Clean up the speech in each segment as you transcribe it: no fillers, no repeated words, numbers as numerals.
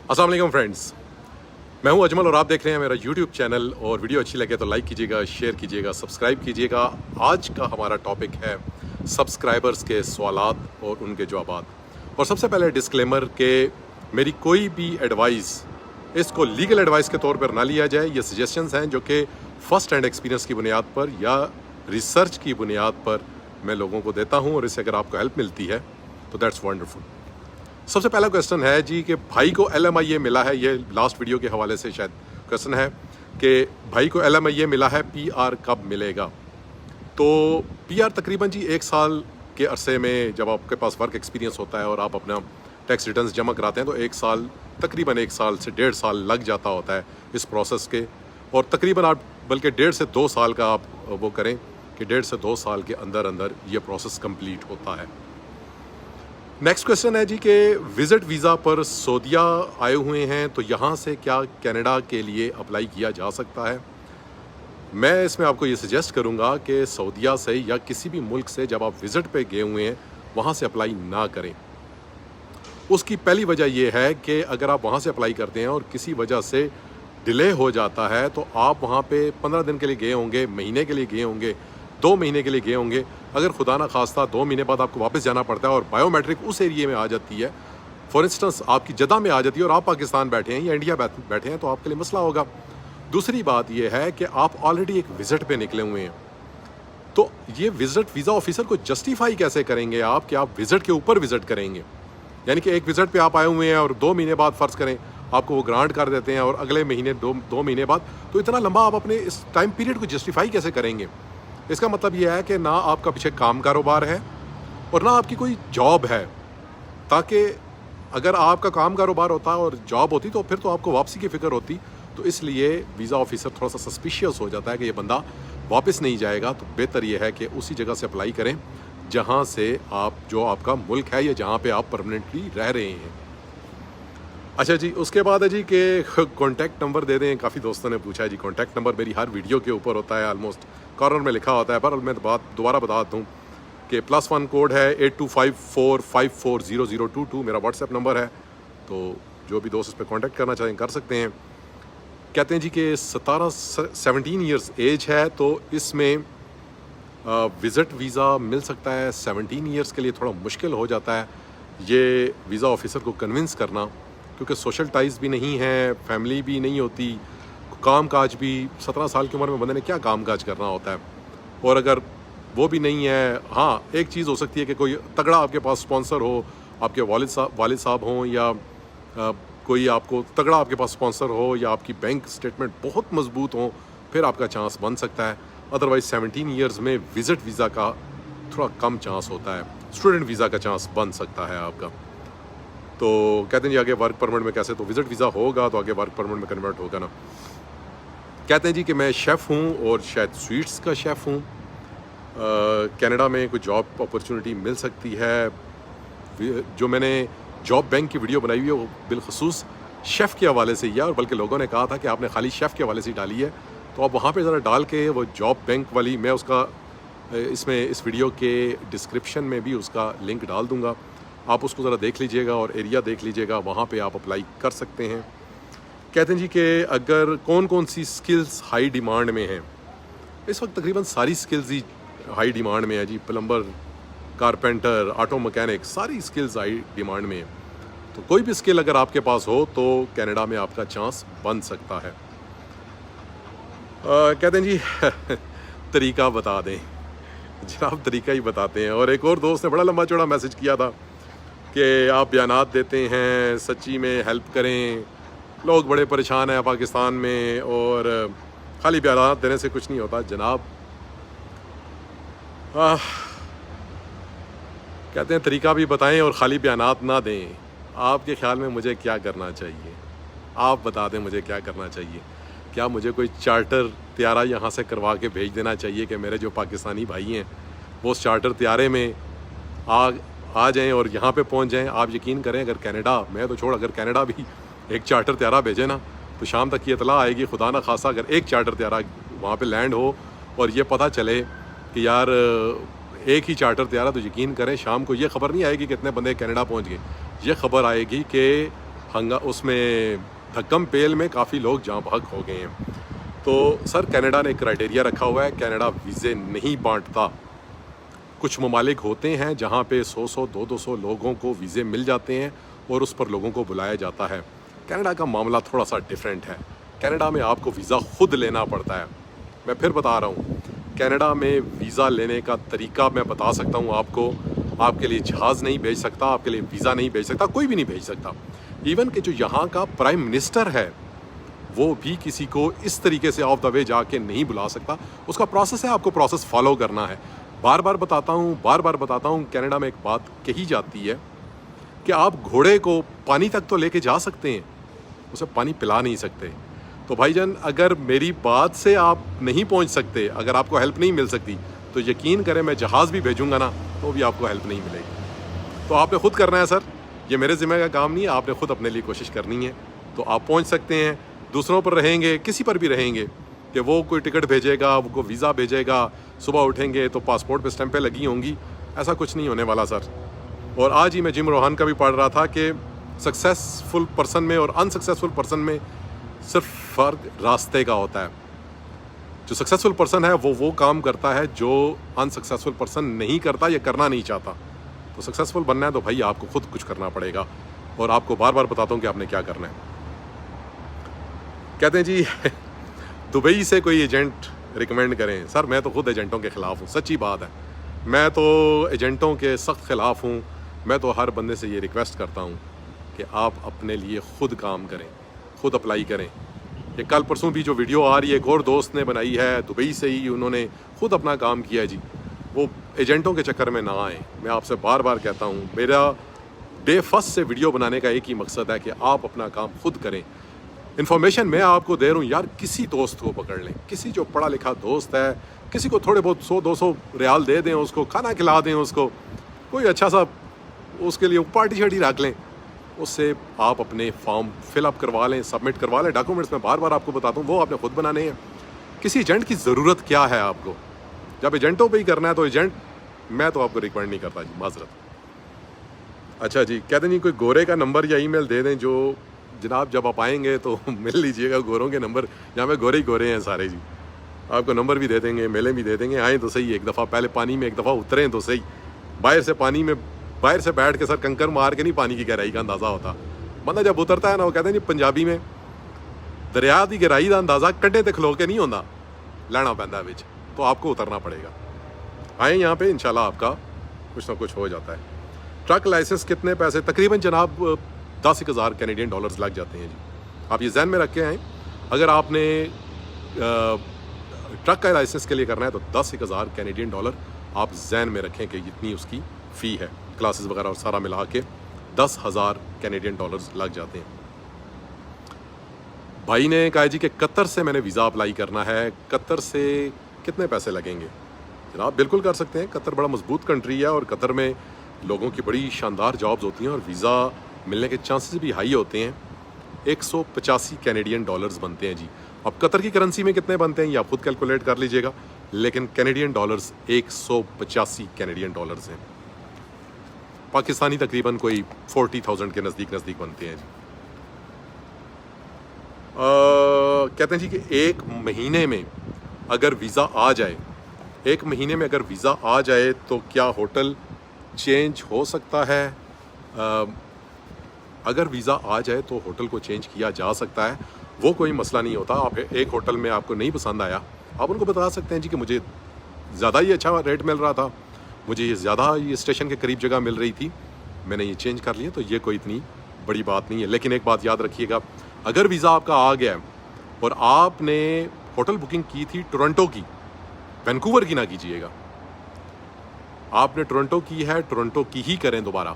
अस्सलाम वालेकुम फ्रेंड्स, मैं हूं अजमल और आप देख रहे हैं मेरा यूट्यूब चैनल। और वीडियो अच्छी लगे तो लाइक कीजिएगा, शेयर कीजिएगा, सब्सक्राइब कीजिएगा। आज का हमारा टॉपिक है सब्सक्राइबर्स के सवालात और उनके जवाबात। और सबसे पहले डिस्क्लेमर के मेरी कोई भी एडवाइस इसको लीगल एडवाइस के तौर पर ना लिया जाए। ये सजेशंस हैं जो कि फ़र्स्ट हैंड एक्सपीरियंस की बुनियाद पर या रिसर्च की बुनियाद पर मैं लोगों को देता हूँ, और इससे अगर आपको हेल्प मिलती है तो दैट्स वंडरफुल। सबसे पहला क्वेश्चन है जी कि भाई को LMIA मिला है। ये लास्ट वीडियो के हवाले से शायद क्वेश्चन है कि भाई को LMIA मिला है, PR कब मिलेगा। तो PR तकरीबन जी 1 साल के अरसे में, जब आपके पास वर्क एक्सपीरियंस होता है और आप अपना टैक्स रिटर्न्स जमा कराते हैं, तो 1 साल तकरीबन 1 साल से 1.5 साल लग जाता होता है इस प्रोसेस के। और तकरीबन आप बल्कि 1.5 से 2 साल का आप वो करें कि 1.5 से 2 साल के अंदर अंदर ये प्रोसेस कंप्लीट होता है। नेक्स्ट क्वेश्चन है जी कि विज़िट वीज़ा पर सऊदीया आए हुए हैं, तो यहाँ से क्या कनाडा के लिए अप्लाई किया जा सकता है। मैं इसमें आपको ये सजेस्ट करूँगा कि सऊदीया से या किसी भी मुल्क से जब आप विज़िट पे गए हुए हैं वहाँ से अप्लाई ना करें। उसकी पहली वजह यह है कि अगर आप वहाँ से अप्लाई करते हैं और किसी वजह से डिले हो जाता है, तो आप वहाँ पे 15 दिन के लिए गए होंगे, महीने के लिए गए होंगे, 2 महीने के लिए गए होंगे। अगर खुदा ना खास्ता 2 महीने बाद आपको वापस जाना पड़ता है और बायोमेट्रिक उस एरिया में आ जाती है, फॉर इंस्टेंस आपकी जद्दा में आ जाती है और आप पाकिस्तान बैठे हैं या इंडिया बैठे हैं, तो आपके लिए मसला होगा। दूसरी बात यह है कि आप ऑलरेडी एक विज़िट पे निकले हुए हैं, तो ये विज़िट वीज़ा ऑफिसर को जस्टिफाई कैसे करेंगे आप कि आप विज़िट के ऊपर विज़िट करेंगे। यानी कि एक विज़िट पे आप आए हुए हैं और 2 महीने बाद फ़र्ज़ करें आपको वो ग्रांट कर देते हैं, और अगले महीने 2 महीने बाद, तो इतना लंबा आप अपने इस टाइम पीरियड को जस्टिफाई कैसे करेंगे। इसका मतलब ये है कि ना आपका पीछे काम कारोबार है और ना आपकी कोई जॉब है, ताकि अगर आपका काम कारोबार होता और जॉब होती तो फिर तो आपको वापसी की फ़िक्र होती। तो इसलिए वीज़ा ऑफिसर थोड़ा सा सस्पिशियस हो जाता है कि ये बंदा वापस नहीं जाएगा। तो बेहतर ये है कि उसी जगह से अप्लाई करें जहाँ से जो आपका मुल्क है या जहाँ पे आप परमानेंटली रह रहे हैं। अच्छा जी, उसके बाद है जी कि कॉन्टैक्ट नंबर दे दें। काफ़ी दोस्तों ने पूछा है जी, कॉन्टैक्ट नंबर मेरी हर वीडियो के ऊपर होता है, ऑलमोस्ट कॉर्नर में लिखा होता है, पर मैं दोबारा बता दूँ कि +1 कोड है 8254540022 मेरा व्हाट्सएप नंबर है। तो जो भी दोस्त इस पर कॉन्टैक्ट करना चाहें कर सकते हैं। कहते हैं जी कि 17 ईयर्स एज है, तो इसमें विज़िट वीज़ा मिल सकता है। 17 ईयर्स के लिए थोड़ा मुश्किल हो जाता है ये वीज़ा ऑफिसर को कन्विंस करना, क्योंकि सोशल टाइज़ भी नहीं है, फैमिली भी नहीं होती, काम काज भी 17 साल की उम्र में बंदे ने क्या काम काज करना होता है। और अगर वो भी नहीं है, हाँ एक चीज़ हो सकती है कि कोई तगड़ा आपके पास स्पॉन्सर हो, आपके वालिद साहब हों, या कोई आपको तगड़ा आपके पास स्पॉन्सर हो, या आपकी बैंक स्टेटमेंट बहुत मजबूत हो, फिर आपका चांस बन सकता है। अदरवाइज़ 17 ईयर्स में विज़िट वीज़ा का थोड़ा कम चांस होता है, स्टूडेंट वीज़ा का चांस बन सकता है आपका। तो कहते हैं जी आगे वर्क परमिट में कैसे, तो विज़िट वीज़ा होगा तो आगे वर्क परमिट में कन्वर्ट होगा ना। कहते हैं जी कि मैं शेफ़ हूँ और शायद स्वीट्स का शेफ़ हूँ। कनाडा में कोई जॉब अपॉर्चुनिटी मिल सकती है। जो मैंने जॉब बैंक की वीडियो बनाई हुई है वो बिलखसूस शेफ़ के हवाले से ही है, और बल्कि लोगों ने कहा था कि आपने खाली शेफ़ के हवाले से डाली है, तो आप वहाँ पे ज़रा डाल के वो जॉब बैंक वाली, मैं उसका इस वीडियो के डिस्क्रिप्शन में भी उसका लिंक डाल दूँगा, आप उसको ज़रा देख लीजिएगा और एरिया देख लीजिएगा, वहाँ पे आप अप्लाई कर सकते हैं। कहते हैं जी कि अगर कौन कौन सी स्किल्स हाई डिमांड में हैं। इस वक्त तकरीबन सारी स्किल्स ही हाई डिमांड में है जी। प्लम्बर, कारपेंटर, ऑटो मैकेनिक, सारी स्किल्स हाई डिमांड में है। तो कोई भी स्किल अगर आपके पास हो तो कनाडा में आपका चांस बन सकता है। कहते हैं जी तरीका बता दें। जनाब तरीका ही बताते हैं। और एक और दोस्त ने बड़ा लंबा चौड़ा मैसेज किया था कि आप बयानात देते हैं, सच्ची में हेल्प करें, लोग बड़े परेशान हैं पाकिस्तान में और खाली बयानात देने से कुछ नहीं होता। जनाब कहते हैं तरीका भी बताएं और ख़ाली बयानात ना दें। आपके ख्याल में मुझे क्या करना चाहिए, आप बता दें मुझे क्या करना चाहिए। क्या मुझे कोई चार्टर त्यारा यहाँ से करवा के भेज देना चाहिए कि मेरे जो पाकिस्तानी भाई हैं वो उस चार्टर त्यारे में आ जाएं और यहाँ पे पहुँच जाएं। आप यकीन करें, अगर कनाडा, मैं तो छोड़, अगर कनाडा भी एक चार्टर त्यारा भेजे ना, तो शाम तक ये इतला आएगी, खुदा ना खासा अगर एक चार्टर त्यारा वहाँ पे लैंड हो और ये पता चले कि यार एक ही चार्टर त्यारा, तो यकीन करें शाम को ये खबर नहीं आएगी कि कितने बंदे कनाडा पहुँच गए। ये खबर आएगी कि उसमें धक्कम पेल में काफ़ी लोग जाँ बहक हो गए हैं। तो सर कनाडा ने क्राइटेरिया रखा हुआ है, कनाडा वीज़े नहीं बांटता। कुछ ममालिक होते हैं जहाँ पे 100-100 200-200 लोगों को वीज़े मिल जाते हैं और उस पर लोगों को बुलाया जाता है। कनाडा का मामला थोड़ा सा डिफरेंट है। कनाडा में आपको वीज़ा खुद लेना पड़ता है। मैं फिर बता रहा हूँ, कनाडा में वीज़ा लेने का तरीका मैं बता सकता हूँ आपको। आपके लिए जहाज़ नहीं भेज सकता, आपके लिए वीज़ा नहीं भेज सकता, कोई भी नहीं भेज सकता। इवन कि जो यहाँ का प्राइम मिनिस्टर है वो भी किसी को इस तरीके से ऑफ द वे जाके नहीं बुला सकता। उसका प्रोसेस है, आपको प्रोसेस फॉलो करना है। बार बार बताता हूँ, कनाडा में एक बात कही जाती है कि आप घोड़े को पानी तक तो लेके जा सकते हैं, उसे पानी पिला नहीं सकते। तो भाईजान, अगर मेरी बात से आप नहीं पहुंच सकते, अगर आपको हेल्प नहीं मिल सकती, तो यकीन करें मैं जहाज़ भी भेजूंगा ना तो भी आपको हेल्प नहीं मिलेगी। तो आपने खुद करना है सर, ये मेरे ज़िम्मे का काम नहीं है, आपने खुद अपने लिए कोशिश करनी है। तो आप पहुंच सकते हैं। दूसरों पर रहेंगे, किसी पर भी रहेंगे कि वो कोई टिकट भेजेगा, वो कोई वीज़ा भेजेगा, सुबह उठेंगे तो पासपोर्ट पे स्टैंपें लगी होंगी, ऐसा कुछ नहीं होने वाला सर। और आज ही मैं जिम रोहान का भी पढ़ रहा था कि सक्सेसफुल पर्सन में और अनसक्सेसफुल पर्सन में सिर्फ फ़र्क रास्ते का होता है। जो सक्सेसफुल पर्सन है वो काम करता है जो अनसक्सेसफुल पर्सन नहीं करता या करना नहीं चाहता। तो सक्सेसफुल बनना है तो भाई आपको खुद कुछ करना पड़ेगा, और आपको बार बार बताता हूँ कि आपने क्या करना है। कहते हैं जी दुबई से कोई एजेंट रिकमेंड करें। सर मैं तो खुद एजेंटों के ख़िलाफ़ हूँ, सच्ची बात है। मैं तो एजेंटों के सख्त ख़िलाफ़ हूँ। मैं तो हर बंदे से ये रिक्वेस्ट करता हूँ कि आप अपने लिए ख़ुद काम करें, ख़ुद अप्लाई करें। ये कल परसों भी जो वीडियो आ रही है, एक और दोस्त ने बनाई है, दुबई से ही उन्होंने खुद अपना काम किया है जी। वो एजेंटों के चक्कर में ना आए। मैं आपसे बार बार कहता हूँ, मेरा डे फर्स्ट से वीडियो बनाने का एक ही मकसद है कि आप अपना काम खुद करें। इन्फॉर्मेशन मैं आपको दे रहा हूँ यार, किसी दोस्त को पकड़ लें, किसी जो पढ़ा लिखा दोस्त है, किसी को थोड़े बहुत 100-200 रियाल दे दें, उसको खाना खिला दें, उसको कोई अच्छा सा उसके लिए पार्टी शार्टी रख लें, उससे आप अपने फॉर्म फिलअप करवा लें, सबमिट करवा लें। डॉक्यूमेंट्स में बार बार आपको बताता हूँ वो आपने खुद बनाने हैं। किसी एजेंट की ज़रूरत क्या है आपको? जब एजेंटों पे ही करना है तो एजेंट मैं तो आपको रिकमेंड नहीं करता जी, माजरत। अच्छा जी, कहते नहीं कोई गोरे का नंबर या ईमेल दे दें जो जनाब जब आप आएंगे तो मिल लीजिएगा गोरों के नंबर। यहाँ पे गोरे ही गोरे हैं सारे जी। आपको नंबर भी दे देंगे, मेलें भी दे देंगे। आएँ तो सही, एक दफ़ा पहले पानी में एक दफ़ा उतरें तो सही। बाहर से बैठ के सर कंकर मार के नहीं पानी की गहराई का अंदाज़ा होता। बंदा जब उतरता है ना, वो कहते हैं जी पंजाबी में, दरिया की गहराई का अंदाज़ा कड्डे ते खलो के नहीं होता, लैना पैंदा विच। तो आपको उतरना पड़ेगा। आए यहाँ पे इंशाल्लाह आपका कुछ ना कुछ हो जाता है। ट्रक लाइसेंस कितने पैसे? तकरीबन जनाब 10,000 कैनेडियन डॉलर्स लग जाते हैं जी। आप ये जहन में रख के आएँ, अगर आपने ट्रक का लाइसेंस के लिए करना है तो 10,000 कैनेडियन डॉलर आप जहन में रखें कि इतनी उसकी फ़ी है। क्लासेस वगैरह और सारा मिला के 10,000 कैनेडियन डॉलर्स लग जाते हैं। भाई ने कहा जी कि कतर से मैंने वीज़ा अप्लाई करना है, कतर से कितने पैसे लगेंगे? जनाब बिल्कुल कर सकते हैं। कतर बड़ा मजबूत कंट्री है और कतर में लोगों की बड़ी शानदार जॉब्स होती हैं और वीज़ा मिलने के चांसेस भी हाई होते हैं। 185 कैनेडियन डॉलर्स बनते हैं जी। अब कतर की करेंसी में कितने बनते हैं ये आप खुद कैलकुलेट कर लीजिएगा, लेकिन कैनेडियन डॉलर्स 185 कैनेडियन डॉलर्स हैं। पाकिस्तानी तकरीबन कोई 40,000 के नज़दीक बनते हैं जी। कहते हैं जी कि एक महीने में अगर वीज़ा आ जाए, एक महीने में अगर वीज़ा आ जाए तो क्या होटल चेंज हो सकता है? अगर वीज़ा आ जाए तो होटल को चेंज किया जा सकता है, वो कोई मसला नहीं होता। आप एक होटल में आपको नहीं पसंद आया, आप उनको बता सकते हैं जी कि मुझे ज़्यादा ही अच्छा रेट मिल रहा था, मुझे ये ज़्यादा ये स्टेशन के करीब जगह मिल रही थी, मैंने ये चेंज कर लिया। तो ये कोई इतनी बड़ी बात नहीं है। लेकिन एक बात याद रखिएगा, अगर वीज़ा आपका आ गया है और आपने होटल बुकिंग की थी टोरंटो की, वैंकूवर की ना कीजिएगा। आपने टोरंटो की है, टोरंटो की ही करें दोबारा।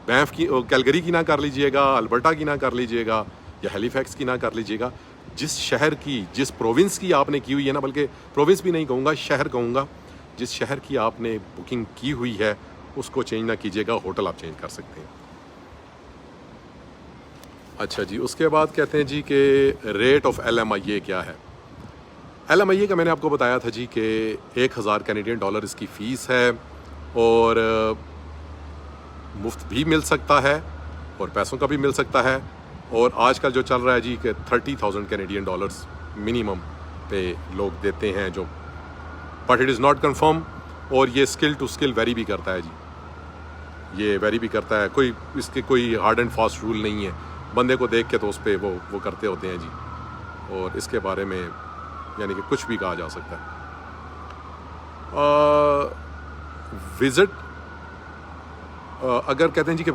बैंफ की, कैलगरी की ना कर लीजिएगा, अल्बर्टा की ना कर लीजिएगा, या हैलीफैक्स की ना कर लीजिएगा। जिस शहर की, जिस प्रोविंस की आपने की हुई है ना, बल्कि प्रोविंस भी नहीं कहूँगा, शहर कहूँगा, जिस शहर की आपने बुकिंग की हुई है उसको चेंज ना कीजिएगा, होटल आप चेंज कर सकते हैं। अच्छा जी, उसके बाद कहते हैं जी कि रेट ऑफ LMIA क्या है? LMIA का मैंने आपको बताया था जी कि 1,000 कैनेडियन डॉलर इसकी फ़ीस है और मुफ्त भी मिल सकता है और पैसों का भी मिल सकता है। और आजकल जो चल रहा है जी कि 30,000 कैनेडियन डॉलर्स मिनिमम पे लोग देते हैं जो, but it is not confirm. और ये स्किल टू स्किल वेरी भी करता है जी, ये वेरी भी करता है। कोई इसके कोई हार्ड एंड फास्ट रूल नहीं है, बंदे को देख के तो उस पर वो करते होते हैं जी। और इसके बारे में यानी कि कुछ भी कहा जा सकता है। विज़िट अगर कहते हैं जी कि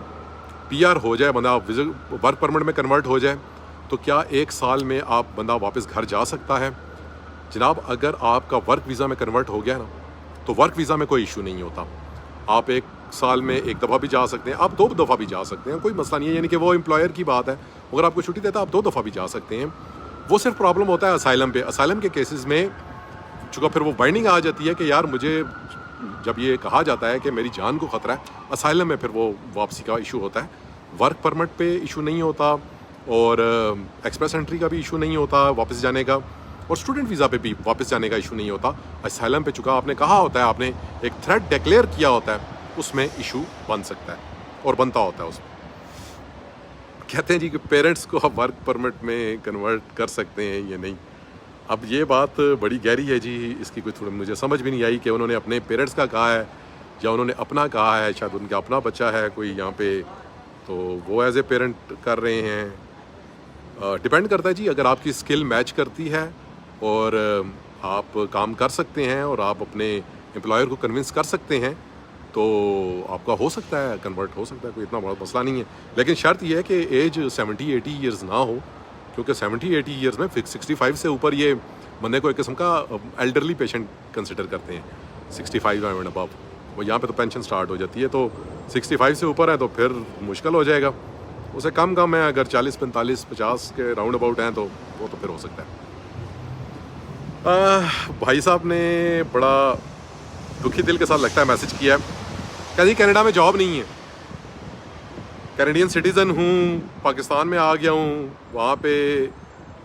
पीआर हो जाए बंदा, विजिट वर्क परमिट में कन्वर्ट हो जाए, तो क्या 1 साल में आप बंदा वापस घर जा सकता है? जनाब, अगर आपका वर्क वीज़ा में कन्वर्ट हो गया ना, तो वर्क वीज़ा में कोई इशू नहीं होता। आप 1 साल में 1 दफ़ा भी जा सकते हैं, आप 2 दफ़ा भी जा सकते हैं, कोई मसला नहीं है। यानी कि वो एम्प्लॉयर की बात है, अगर आपको छुट्टी देता है आप 2 दफ़ा भी जा सकते हैं। वो सिर्फ प्रॉब्लम होता है असाइलम पे। असाइलम के केसेस में चूँकि फिर वो बाइंडिंग आ जाती है कि यार मुझे जब ये कहा जाता है कि मेरी जान को ख़तरा है, असाइलम में फिर वो वापसी का इशू होता है। वर्क परमिट पे इशू नहीं होता और एक्सप्रेस एंट्री का भी इशू नहीं होता वापस जाने का, और स्टूडेंट वीज़ा पे भी वापस जाने का इशू नहीं होता। असाइलम पे चुका आपने कहा होता है, आपने एक थ्रेट डिक्लेयर किया होता है, उसमें इशू बन सकता है और बनता होता है उसमें। कहते हैं जी कि पेरेंट्स को आप वर्क परमिट में कन्वर्ट कर सकते हैं या नहीं। अब ये बात बड़ी गहरी है जी, इसकी कोई थोड़ी मुझे समझ भी नहीं आई कि उन्होंने अपने पेरेंट्स का कहा है या उन्होंने अपना कहा है। शायद उनका अपना बच्चा है कोई यहाँ पे, तो वो एज ए पेरेंट कर रहे हैं। डिपेंड करता है जी, अगर आपकी स्किल मैच करती है और आप काम कर सकते हैं और आप अपने एम्प्लॉयर को कन्विंस कर सकते हैं, तो आपका हो सकता है कन्वर्ट हो सकता है, कोई इतना बड़ा मसला नहीं है। लेकिन शर्त यह है कि एज 70-80 ईयर्स ना हो, क्योंकि 70-80 ईयर्स में 65 से ऊपर ये बंदे को एक किस्म का एल्डरली पेशेंट कंसिडर करते हैं। 65 एंड अबव, वो यहाँ पे तो पेंशन स्टार्ट हो जाती है, तो 65 से ऊपर है तो फिर मुश्किल हो जाएगा। उसे कम है, अगर 40, 45, 50 के राउंड अबाउट हैं तो वो तो फिर हो सकता है। भाई साहब ने बड़ा दुखी दिल के साथ लगता है मैसेज किया है, कहते कनाडा में जॉब नहीं है, कैनेडियन सिटीज़न हूँ, पाकिस्तान में आ गया हूँ, वहाँ पे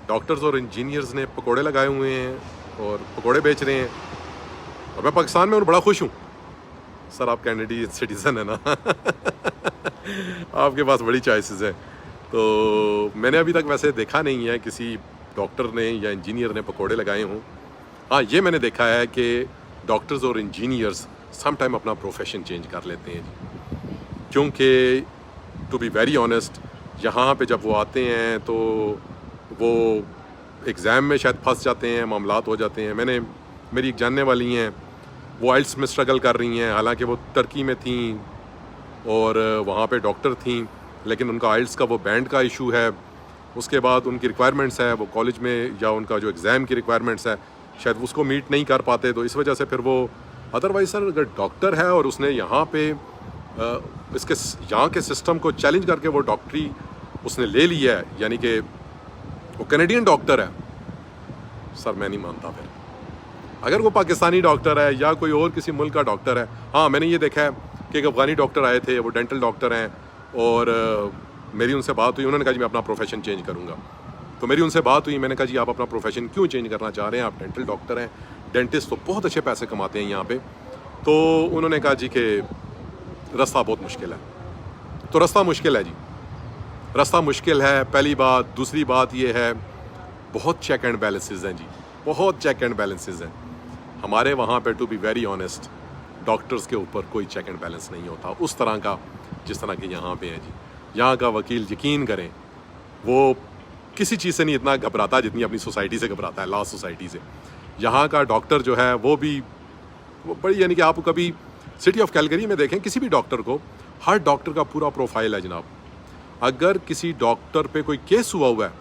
डॉक्टर्स और इंजीनियर्स ने पकोड़े लगाए हुए हैं और पकोड़े बेच रहे हैं और मैं पाकिस्तान में हूँ, बड़ा खुश हूँ। सर आप कैनेडियन सिटीज़न है ना आपके पास बड़ी चॉइसेस हैं। तो मैंने अभी तक वैसे देखा नहीं है किसी डॉक्टर ने या इंजीनियर ने पकोड़े लगाए हों। हाँ, ये मैंने देखा है कि डॉक्टर्स और इंजीनियर्स सम टाइम अपना प्रोफेशन चेंज कर लेते हैं जी, क्योंकि टू बी वेरी ऑनेस्ट, यहाँ पे जब वो आते हैं तो वो एग्ज़ाम में शायद फंस जाते हैं, मामलात हो जाते हैं। मेरी एक जानने वाली हैं, वो आइल्स में स्ट्रगल कर रही हैं, हालांकि वो तुर्की में थी और वहाँ पे डॉक्टर थी, लेकिन उनका आइल्स का वो बैंड का इशू है। उसके बाद उनकी रिक्वायरमेंट्स है, वो कॉलेज में या उनका जो एग्ज़ाम की रिक्वायरमेंट्स है शायद उसको मीट नहीं कर पाते, तो इस वजह से फिर वो अदरवाइज सर अगर डॉक्टर है और उसने यहाँ पे इसके यहाँ के सिस्टम को चैलेंज करके वो डॉक्टरी उसने ले लिया है, यानी कि वो कैनेडियन डॉक्टर है, सर मैं नहीं मानता। फिर अगर वो पाकिस्तानी डॉक्टर है या कोई और किसी मुल्क का डॉक्टर है, हाँ मैंने ये देखा है कि एक अफ़गानी डॉक्टर आए थे, वो डेंटल डॉक्टर हैं और मेरी उनसे बात हुई, उन्होंने कहा जी मैं अपना प्रोफेशन चेंज करूँगा। तो मेरी उनसे बात हुई, मैंने कहा जी आप अपना प्रोफेशन क्यों चेंज करना चाह रहे हैं, आप डेंटल डॉक्टर हैं, डेंटिस्ट तो बहुत अच्छे पैसे कमाते हैं यहाँ पे। तो उन्होंने कहा जी कि रास्ता बहुत मुश्किल है। तो रास्ता मुश्किल है जी, रास्ता मुश्किल है पहली बात। दूसरी बात ये है बहुत चेक एंड बैलेंसेस हैं जी, बहुत चेक एंड बैलेंसेस हैं हमारे वहाँ पे। To be very honest, doctors के ऊपर कोई चेक एंड बैलेंस नहीं होता उस तरह का जिस तरह के यहाँ पे है जी। यहाँ का वकील यकीन करें वो किसी चीज़ से नहीं इतना घबराता जितनी अपनी सोसाइटी से घबराता है, लॉ सोसाइटी से। यहाँ का डॉक्टर जो है वो भी वो बड़ी, यानी कि आप कभी सिटी ऑफ कैलगरी में देखें किसी भी डॉक्टर को, हर डॉक्टर का पूरा प्रोफाइल है जनाब। अगर किसी डॉक्टर पे कोई केस हुआ है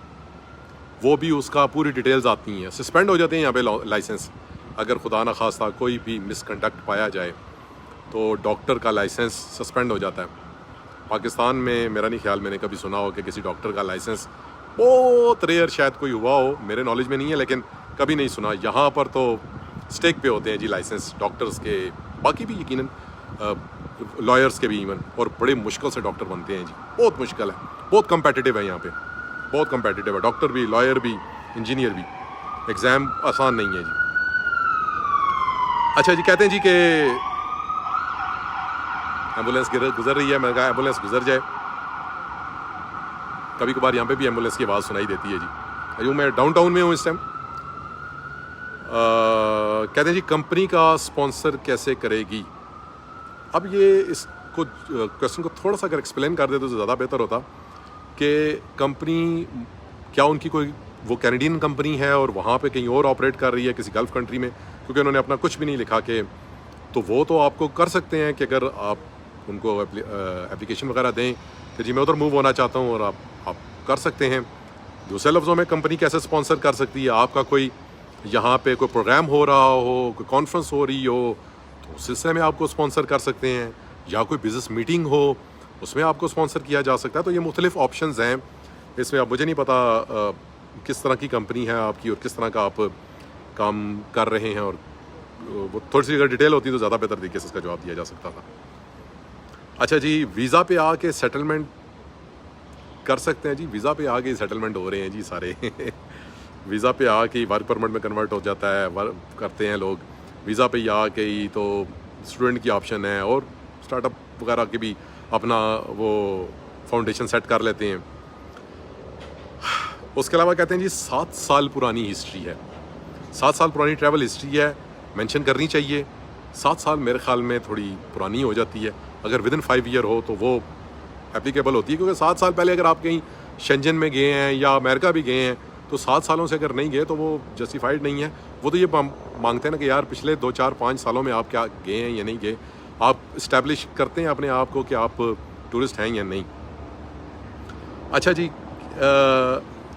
वो भी उसका पूरी डिटेल्स आती हैं, सस्पेंड हो जाते हैं यहाँ पे लाइसेंस। अगर खुदा न खास्ता कोई भी मिसकंडक्ट पाया जाए तो डॉक्टर का लाइसेंस सस्पेंड हो जाता है। पाकिस्तान में मेरा नहीं ख्याल मैंने कभी सुना हो कि किसी डॉक्टर का लाइसेंस, बहुत रेयर शायद कोई हुआ हो, मेरे नॉलेज में नहीं है, लेकिन कभी नहीं सुना। यहाँ पर तो स्टेक पे होते हैं जी लाइसेंस डॉक्टर्स के, बाकी भी यकीनन लॉयर्स के भी इवन, और बड़े मुश्किल से डॉक्टर बनते हैं जी, बहुत मुश्किल है, बहुत कम्पेटिटिव है यहाँ पे, बहुत कम्पेटिटिव है। डॉक्टर भी, लॉयर भी, इंजीनियर भी, एग्ज़ाम आसान नहीं है जी। अच्छा जी, कहते हैं जी कि एम्बुलेंस गुजर रही है, मैं कहा एम्बुलेंस गुजर जाए। कभी कभार यहाँ पे भी एम्बुलेंस की आवाज़ सुनाई देती है जी। यूँ मैं डाउनटाउन में हूँ इस टाइम। कहते हैं जी कंपनी का स्पॉन्सर कैसे करेगी। अब ये इसको क्वेश्चन को थोड़ा सा अगर एक्सप्लेन कर दे तो ज़्यादा बेहतर होता कि कंपनी क्या उनकी कोई वो कैनेडियन कंपनी है और वहाँ पे कहीं और ऑपरेट कर रही है किसी गल्फ़ कंट्री में, क्योंकि उन्होंने अपना कुछ भी नहीं लिखा कि, तो वो तो आपको कर सकते हैं कि अगर आप उनको एप्लीकेशन वगैरह दें कि जी मैं उधर मूव होना चाहता हूँ, और आप कर सकते हैं। दूसरे लफ्ज़ों में कंपनी कैसे स्पॉन्सर कर सकती है, आपका कोई यहाँ पे कोई प्रोग्राम हो रहा हो, कोई कॉन्फ्रेंस हो रही हो तो उस सिलसिले में आपको स्पॉन्सर कर सकते हैं, या कोई बिज़नेस मीटिंग हो उसमें आपको स्पॉन्सर किया जा सकता है। तो ये मुख्तलिफ ऑप्शंस हैं इसमें। अब मुझे नहीं पता किस तरह की कंपनी है आपकी और किस तरह का आप काम कर रहे हैं, और वो थोड़ी सी अगर डिटेल होती तो ज़्यादा बेहतर तरीके से इसका जवाब दिया जा सकता था। अच्छा जी, वीज़ा पे आके सेटलमेंट कर सकते हैं जी। वीज़ा पे आके सेटलमेंट हो रहे हैं जी सारे वीज़ा पे आके वर्क परमिट में कन्वर्ट हो जाता है, वर्क करते हैं लोग। वीज़ा पे आके ही तो स्टूडेंट की ऑप्शन है, और स्टार्टअप वगैरह के भी अपना वो फाउंडेशन सेट कर लेते हैं। उसके अलावा कहते हैं जी 7 साल पुरानी हिस्ट्री है, 7 साल पुरानी ट्रैवल हिस्ट्री है, मेंशन करनी चाहिए। 7 साल मेरे ख्याल में थोड़ी पुरानी हो जाती है। अगर विदिन 5 ईयर हो तो वो एप्लीकेबल होती है, क्योंकि 7 साल पहले अगर आप कहीं शेंजन में गए हैं या अमेरिका भी गए हैं तो 7 सालों से अगर नहीं गए तो वो जस्टिफाइड नहीं है। वो तो ये मांगते हैं ना कि यार पिछले 2, 4, 5 सालों में आप क्या गए हैं या नहीं गए। आप इस्टेब्लिश करते हैं अपने आप को कि आप टूरिस्ट हैं या नहीं। अच्छा जी,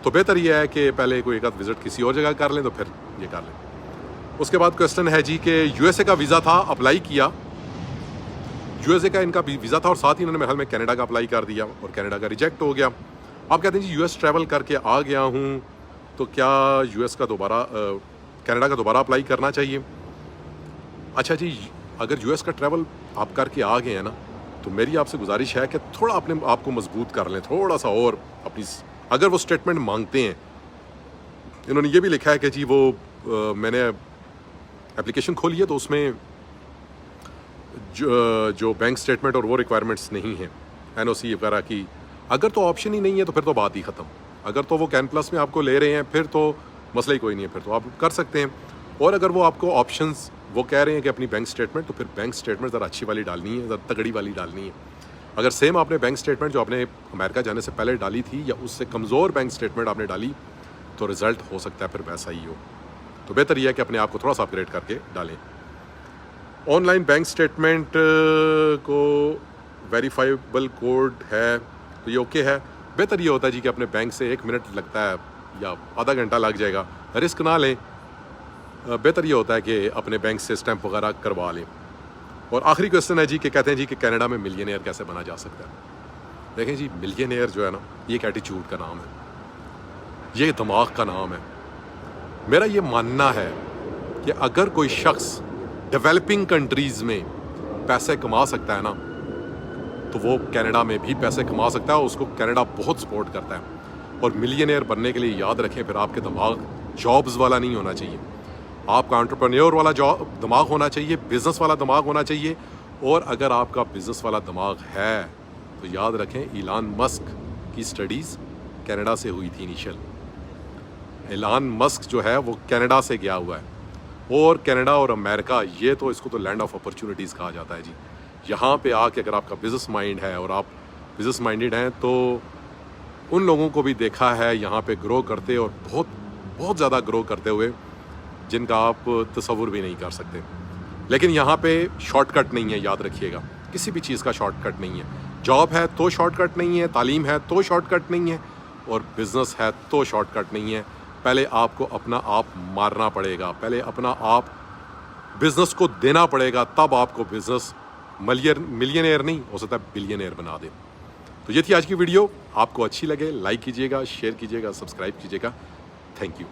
तो बेहतर ये है कि पहले कोई एक आध विज़िट किसी और जगह कर लें तो फिर ये कर लें। उसके बाद क्वेश्चन है जी कि यूएसए का वीज़ा था, अप्लाई किया, यूएसए का इनका वीज़ा था और साथ ही इन्होंने महल में कनाडा का अप्लाई कर दिया और कनाडा का रिजेक्ट हो गया। आप कहते हैं जी यूएस ट्रैवल करके आ गया हूँ तो क्या यूएस का दोबारा कनाडा का दोबारा अप्लाई करना चाहिए। अच्छा जी, अगर यूएस का ट्रैवल आप करके आ गए हैं ना तो मेरी आपसे गुजारिश है कि थोड़ा अपने आप को मजबूत कर लें, थोड़ा सा और अपनी, अगर वो स्टेटमेंट मांगते हैं, इन्होंने ये भी लिखा है कि जी वो मैंने एप्लीकेशन खोली है तो उसमें जो बैंक स्टेटमेंट और वो रिक्वायरमेंट्स नहीं हैं एनओसी वगैरह की, अगर तो ऑप्शन ही नहीं है तो फिर तो बात ही ख़त्म। अगर तो वो कैन प्लस में आपको ले रहे हैं फिर तो मसला ही कोई नहीं है, फिर तो आप कर सकते हैं। और अगर वो आपको ऑप्शंस वो कह रहे हैं कि अपनी बैंक स्टेटमेंट, तो फिर बैंक स्टेटमेंट ज़रा अच्छी वाली डालनी है, ज़रा तगड़ी वाली डालनी है। अगर सेम आपने बैंक स्टेटमेंट जो आपने अमेरिका जाने से पहले डाली थी या उससे कमज़ोर बैंक स्टेटमेंट आपने डाली तो रिज़ल्ट हो सकता है फिर वैसा ही हो। तो बेहतर यह है कि अपने आप को थोड़ा सा अपग्रेड करके डालें। ऑनलाइन बैंक स्टेटमेंट को वेरीफाइबल कोड है तो ये ओके है। बेहतर ये होता है जी कि अपने बैंक से 1 मिनट लगता है या आधा घंटा लग जाएगा, रिस्क ना लें। बेहतर ये होता है कि अपने बैंक से स्टैंप वगैरह करवा लें। और आखिरी क्वेश्चन है जी कि कहते हैं जी कि कनाडा में मिलियनेयर कैसे बना जा सकता है। देखें जी, मिलियनेयर जो है ना, ये एक एटीट्यूड का नाम है, ये दिमाग का नाम है। मेरा ये मानना है कि अगर कोई शख्स डेवलपिंग कंट्रीज़ में पैसे कमा सकता है ना तो वो कनाडा में भी पैसे कमा सकता है, उसको कनाडा बहुत सपोर्ट करता है। और मिलियनेयर बनने के लिए याद रखें फिर आपके दिमाग जॉब्स वाला नहीं होना चाहिए, आपका एंटरप्रेन्योर वाला दिमाग होना चाहिए, बिज़नेस वाला दिमाग होना चाहिए। और अगर आपका बिज़नेस वाला दिमाग है तो याद रखें इलान मस्क की स्टडीज़ कनाडा से हुई थी इनिशियल। इलान मस्क जो है वो कनाडा से गया हुआ है, और कनाडा और अमेरिका ये तो इसको तो लैंड ऑफ अपॉर्चुनिटीज़ कहा जाता है जी। यहाँ पे आके अगर आपका बिज़नेस माइंड है और आप बिज़नेस माइंडेड हैं तो उन लोगों को भी देखा है यहाँ पे ग्रो करते और बहुत बहुत ज़्यादा ग्रो करते हुए जिनका आप तसव्वुर भी नहीं कर सकते। लेकिन यहाँ पे शॉर्टकट नहीं है, याद रखिएगा, किसी भी चीज़ का शॉर्टकट नहीं है। जॉब है तो शॉर्टकट नहीं है, तालीम है तो शॉर्टकट नहीं है, और बिज़नेस है तो शॉर्टकट नहीं है। पहले आपको अपना आप मारना पड़ेगा, पहले अपना आप बिज़नेस को देना पड़ेगा, तब आपको बिज़नेस मिलियनेयर नहीं हो सकता बिलियनेयर बना दे। तो ये थी आज की वीडियो। आपको अच्छी लगे लाइक कीजिएगा, शेयर कीजिएगा, सब्सक्राइब कीजिएगा। Thank you.